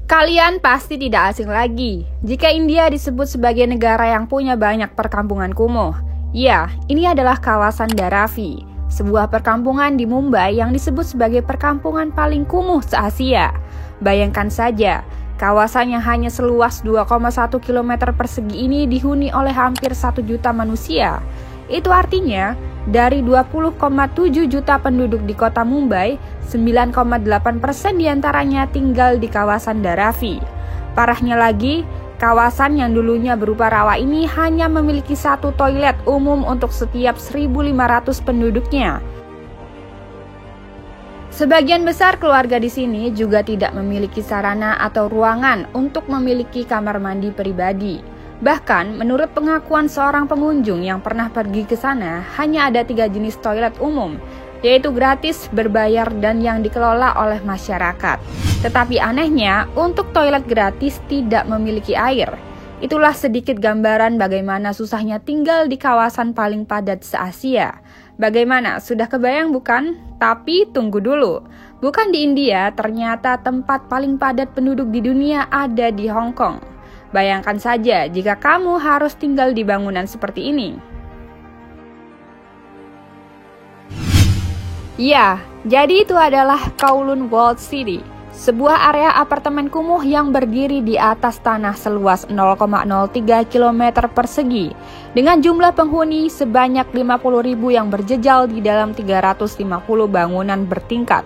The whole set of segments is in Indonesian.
Kalian pasti tidak asing lagi jika India disebut sebagai negara yang punya banyak perkampungan kumuh. Ya, ini adalah kawasan Dharavi, sebuah perkampungan di Mumbai yang disebut sebagai perkampungan paling kumuh se-Asia. Bayangkan saja, kawasan yang hanya seluas 2,1 km persegi ini dihuni oleh hampir 1 juta manusia. Itu artinya, dari 20,7 juta penduduk di kota Mumbai, 9,8% diantaranya tinggal di kawasan Dharavi. Parahnya lagi, kawasan yang dulunya berupa rawa ini hanya memiliki 1 toilet umum untuk setiap 1.500 penduduknya. Sebagian besar keluarga di sini juga tidak memiliki sarana atau ruangan untuk memiliki kamar mandi pribadi. Bahkan, menurut pengakuan seorang pengunjung yang pernah pergi ke sana, hanya ada 3 jenis toilet umum, yaitu gratis, berbayar, dan yang dikelola oleh masyarakat. Tetapi anehnya, untuk toilet gratis tidak memiliki air. Itulah sedikit gambaran bagaimana susahnya tinggal di kawasan paling padat se-Asia. Bagaimana, sudah kebayang bukan? Tapi tunggu dulu, bukan di India, ternyata tempat paling padat penduduk di dunia ada di Hong Kong. Bayangkan saja jika kamu harus tinggal di bangunan seperti ini. Ya, jadi itu adalah Kowloon Walled City, sebuah area apartemen kumuh yang berdiri di atas tanah seluas 0,03 km persegi, dengan jumlah penghuni sebanyak 50.000 yang berjejal di dalam 350 bangunan bertingkat.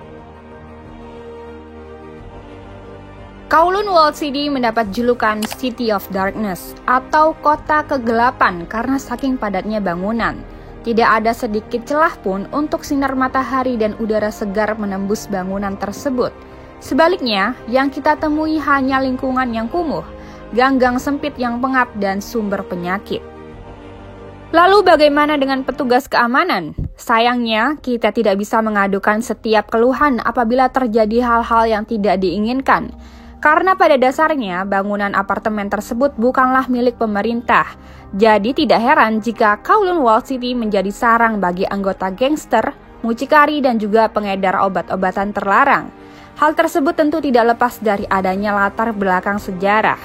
Kowloon Walled City mendapat julukan City of Darkness atau kota kegelapan karena saking padatnya bangunan. Tidak ada sedikit celah pun untuk sinar matahari dan udara segar menembus bangunan tersebut. Sebaliknya, yang kita temui hanya lingkungan yang kumuh, gang-gang sempit yang pengap dan sumber penyakit. Lalu bagaimana dengan petugas keamanan? Sayangnya, kita tidak bisa mengadukan setiap keluhan apabila terjadi hal-hal yang tidak diinginkan. Karena pada dasarnya bangunan apartemen tersebut bukanlah milik pemerintah. Jadi tidak heran jika Kowloon Walled City menjadi sarang bagi anggota gangster, mucikari dan juga pengedar obat-obatan terlarang. Hal tersebut tentu tidak lepas dari adanya latar belakang sejarah.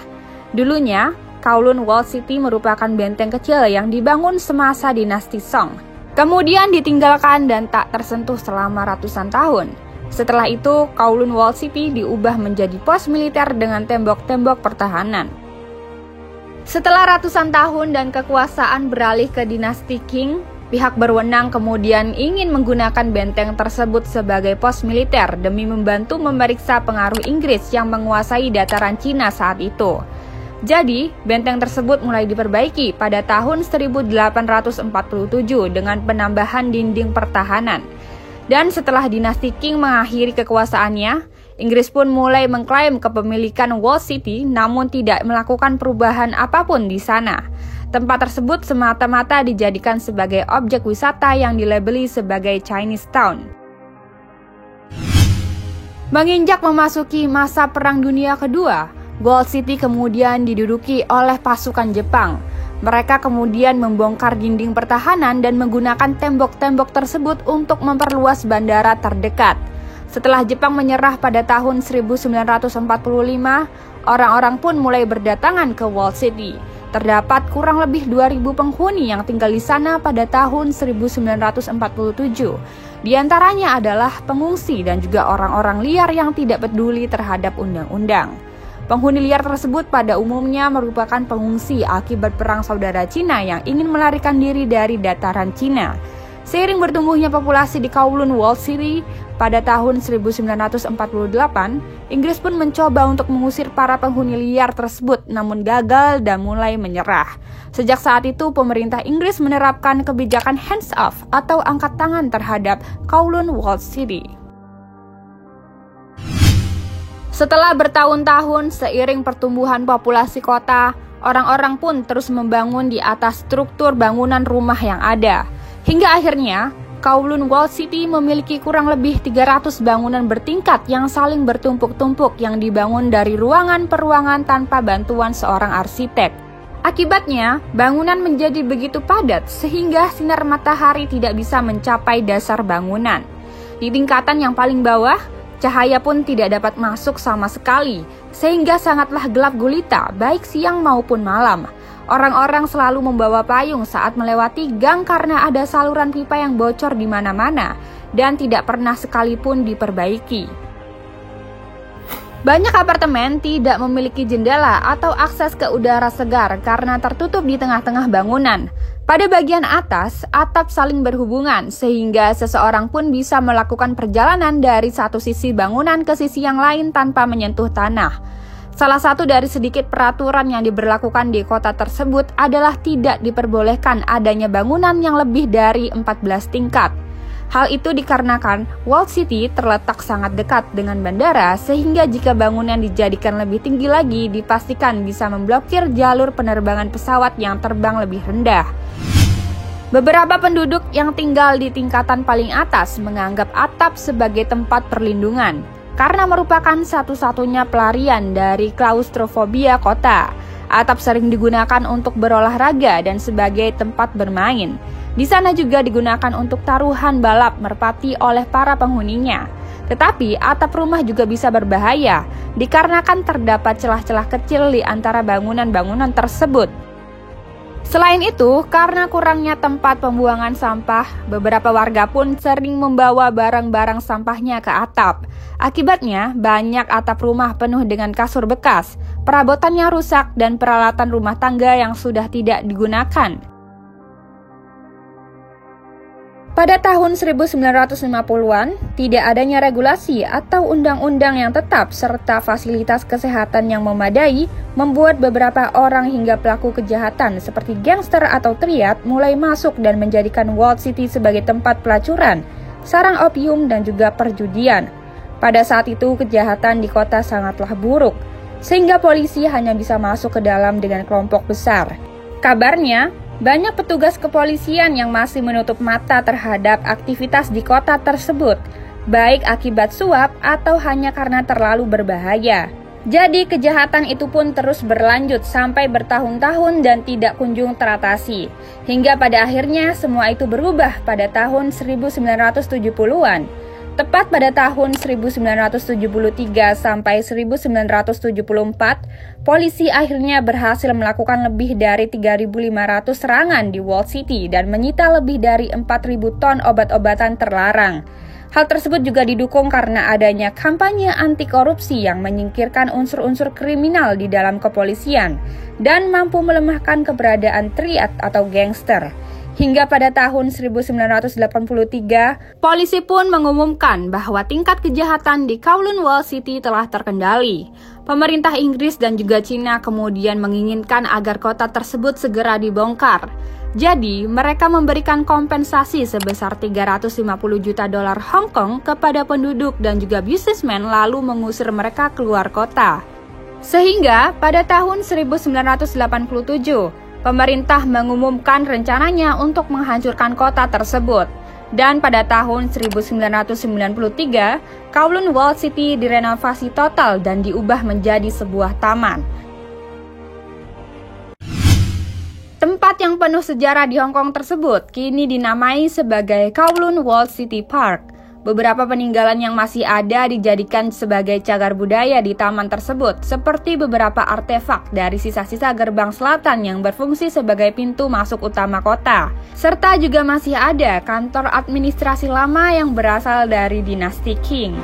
Dulunya, Kowloon Walled City merupakan benteng kecil yang dibangun semasa dinasti Song. Kemudian ditinggalkan dan tak tersentuh selama ratusan tahun. Setelah itu, Kowloon Walled City diubah menjadi pos militer dengan tembok-tembok pertahanan. Setelah ratusan tahun dan kekuasaan beralih ke dinasti Qing, pihak berwenang kemudian ingin menggunakan benteng tersebut sebagai pos militer demi membantu memeriksa pengaruh Inggris yang menguasai dataran Cina saat itu. Jadi, benteng tersebut mulai diperbaiki pada tahun 1847 dengan penambahan dinding pertahanan. Dan setelah dinasti Qing mengakhiri kekuasaannya, Inggris pun mulai mengklaim kepemilikan Walled City namun tidak melakukan perubahan apapun di sana. Tempat tersebut semata-mata dijadikan sebagai objek wisata yang dilabeli sebagai Chinese Town. Menginjak memasuki masa Perang Dunia Kedua, Walled City kemudian diduduki oleh pasukan Jepang. Mereka kemudian membongkar dinding pertahanan dan menggunakan tembok-tembok tersebut untuk memperluas bandara terdekat. Setelah Jepang menyerah pada tahun 1945, orang-orang pun mulai berdatangan ke Walled City. Terdapat kurang lebih 2.000 penghuni yang tinggal di sana pada tahun 1947. Di antaranya adalah pengungsi dan juga orang-orang liar yang tidak peduli terhadap undang-undang. Penghuni liar tersebut pada umumnya merupakan pengungsi akibat perang saudara Cina yang ingin melarikan diri dari dataran Cina. Seiring bertumbuhnya populasi di Kowloon Walled City, pada tahun 1948, Inggris pun mencoba untuk mengusir para penghuni liar tersebut namun gagal dan mulai menyerah. Sejak saat itu, pemerintah Inggris menerapkan kebijakan hands off atau angkat tangan terhadap Kowloon Walled City. Setelah bertahun-tahun seiring pertumbuhan populasi kota, orang-orang pun terus membangun di atas struktur bangunan rumah yang ada. Hingga akhirnya, Kowloon Walled City memiliki kurang lebih 300 bangunan bertingkat yang saling bertumpuk-tumpuk yang dibangun dari ruangan per ruangan tanpa bantuan seorang arsitek. Akibatnya, bangunan menjadi begitu padat sehingga sinar matahari tidak bisa mencapai dasar bangunan. Di tingkatan yang paling bawah, Cahaya pun tidak dapat masuk sama sekali, sehingga sangatlah gelap gulita baik siang maupun malam. Orang-orang selalu membawa payung saat melewati gang karena ada saluran pipa yang bocor di mana-mana dan tidak pernah sekalipun diperbaiki. Banyak apartemen tidak memiliki jendela atau akses ke udara segar karena tertutup di tengah-tengah bangunan. Pada bagian atas, atap saling berhubungan sehingga seseorang pun bisa melakukan perjalanan dari satu sisi bangunan ke sisi yang lain tanpa menyentuh tanah. Salah satu dari sedikit peraturan yang diberlakukan di kota tersebut adalah tidak diperbolehkan adanya bangunan yang lebih dari 14 tingkat. Hal itu dikarenakan Walled City terletak sangat dekat dengan bandara sehingga jika bangunan dijadikan lebih tinggi lagi dipastikan bisa memblokir jalur penerbangan pesawat yang terbang lebih rendah. Beberapa penduduk yang tinggal di tingkatan paling atas menganggap atap sebagai tempat perlindungan karena merupakan satu-satunya pelarian dari klaustrofobia kota. Atap sering digunakan untuk berolahraga dan sebagai tempat bermain. Di sana juga digunakan untuk taruhan balap merpati oleh para penghuninya. Tetapi atap rumah juga bisa berbahaya dikarenakan terdapat celah-celah kecil di antara bangunan-bangunan tersebut. Selain itu, karena kurangnya tempat pembuangan sampah, beberapa warga pun sering membawa barang-barang sampahnya ke atap. Akibatnya, banyak atap rumah penuh dengan kasur bekas, perabotannya rusak, dan peralatan rumah tangga yang sudah tidak digunakan. Pada tahun 1950-an, tidak adanya regulasi atau undang-undang yang tetap serta fasilitas kesehatan yang memadai membuat beberapa orang hingga pelaku kejahatan seperti gangster atau triad mulai masuk dan menjadikan Walled City sebagai tempat pelacuran, sarang opium dan juga perjudian. Pada saat itu kejahatan di kota sangatlah buruk, sehingga polisi hanya bisa masuk ke dalam dengan kelompok besar. Kabarnya, banyak petugas kepolisian yang masih menutup mata terhadap aktivitas di kota tersebut, baik akibat suap atau hanya karena terlalu berbahaya. Jadi kejahatan itu pun terus berlanjut sampai bertahun-tahun dan tidak kunjung teratasi. Hingga pada akhirnya semua itu berubah pada tahun 1970-an. Tepat pada tahun 1973 sampai 1974, polisi akhirnya berhasil melakukan lebih dari 3.500 serangan di Walled City dan menyita lebih dari 4.000 ton obat-obatan terlarang. Hal tersebut juga didukung karena adanya kampanye anti korupsi yang menyingkirkan unsur-unsur kriminal di dalam kepolisian dan mampu melemahkan keberadaan triad atau gangster. Hingga pada tahun 1983, polisi pun mengumumkan bahwa tingkat kejahatan di Kowloon Walled City telah terkendali. Pemerintah Inggris dan juga Cina kemudian menginginkan agar kota tersebut segera dibongkar. Jadi, mereka memberikan kompensasi sebesar 350 juta dolar Hong Kong kepada penduduk dan juga bisnismen lalu mengusir mereka keluar kota. Sehingga pada tahun 1987, pemerintah mengumumkan rencananya untuk menghancurkan kota tersebut. Dan pada tahun 1993, Kowloon Walled City direnovasi total dan diubah menjadi sebuah taman. Tempat yang penuh sejarah di Hong Kong tersebut kini dinamai sebagai Kowloon Walled City Park. Beberapa peninggalan yang masih ada dijadikan sebagai cagar budaya di taman tersebut, seperti beberapa artefak dari sisa-sisa gerbang selatan yang berfungsi sebagai pintu masuk utama kota. Serta juga masih ada kantor administrasi lama yang berasal dari dinasti Qing.